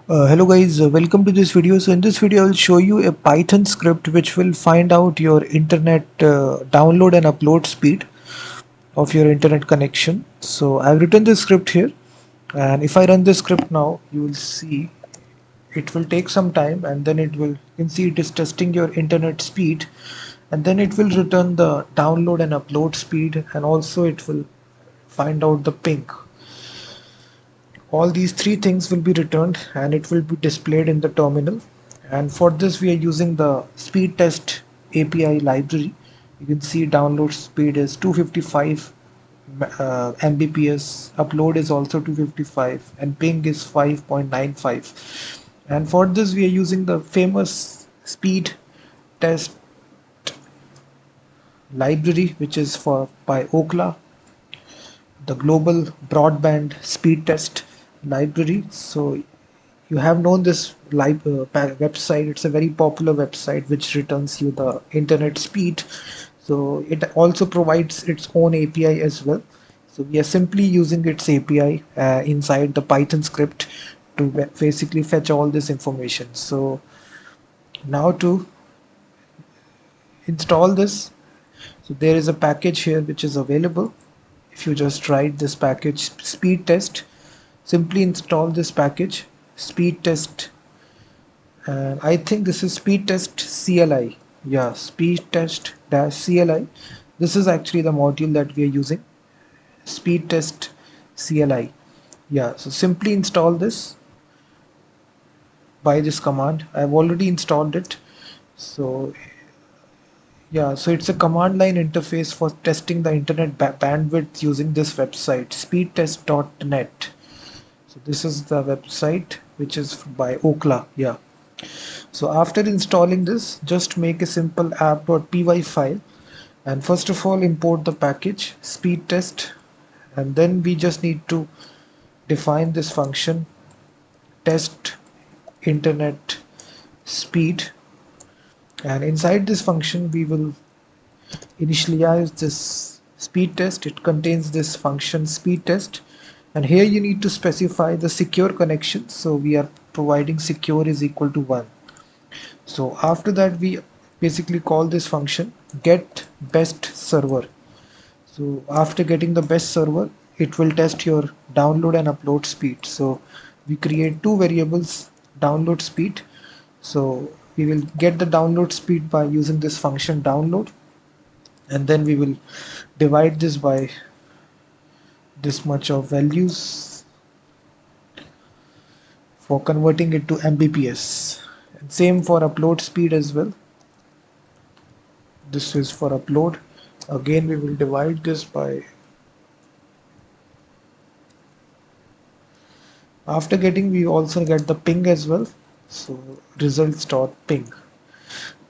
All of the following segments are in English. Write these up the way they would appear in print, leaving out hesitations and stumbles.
Hello guys, welcome to this video. So in this video I'll show you a Python script which will find out your internet download and upload speed of your internet connection. So I've written this script here, and if I run this script now, you will see it will take some time, and then you can see it is testing your internet speed, and then it will return the download and upload speed, and also it will find out the ping. All these three things will be returned and it will be displayed in the terminal. And for this we are using the SpeedTest API library. You can see download speed is 255 Mbps, upload is also 255, and ping is 5.95. And for this we are using the famous speed test library, which is for by Okla, the global broadband speed test library. So you have known this website. It's a very popular website which returns you the internet speed. So it also provides its own API as well. So we are simply using its API inside the Python script to basically fetch all this information. So now to install this, so there is a package here which is available. If you just write this package speed test, simply install this package speed test, and I think this is speed test CLI. Yeah, speed test dash CLI. This is actually the module that we are using, speed test CLI. Yeah, so simply install this by this command. I've already installed it. So yeah, so it's a command line interface for testing the internet bandwidth using this website speedtest.net. So this is the website which is by Okla. Yeah. So after installing this, just make a simple app.py file, and first of all import the package speed test, and then we just need to define this function test internet speed, and inside this function we will initialize this speed test. It contains this function speed test, and here you need to specify the secure connection. So we are providing secure is equal to 1. So after that we basically call this function get best server. So after getting the best server, it will test your download and upload speed. So we create two variables, download speed. So we will get the download speed by using this function download, and then we will divide this by this much of values for converting it to Mbps, and same for upload speed as well. This is for upload. Again we will divide this by, after getting we also get the ping as well. So results dot ping.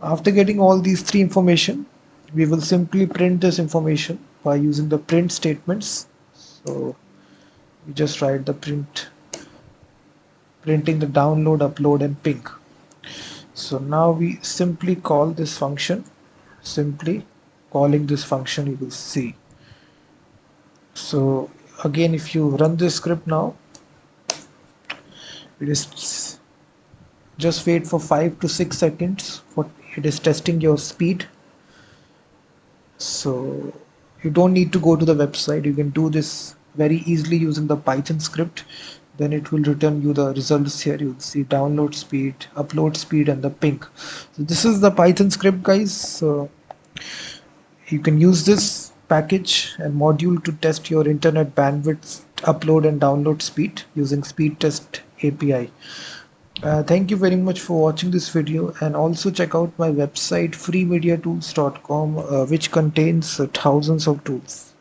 After getting all these three information, we will simply print this information by using the print statements. So we just write the printing the download, upload, and ping. So now we simply call this function. Simply calling this function, you will see. So again, if you run this script now, it is just wait for 5 to 6 seconds for it is testing your speed. So you don't need to go to the website. You can do this very easily using the Python script. Then it will return you the results. Here you'll see download speed, upload speed, and the ping. So this is the Python script, guys. So you can use this package and module to test your internet bandwidth, upload and download speed using speed test API. Thank you very much for watching this video, and also check out my website freemediatools.com, which contains thousands of tools.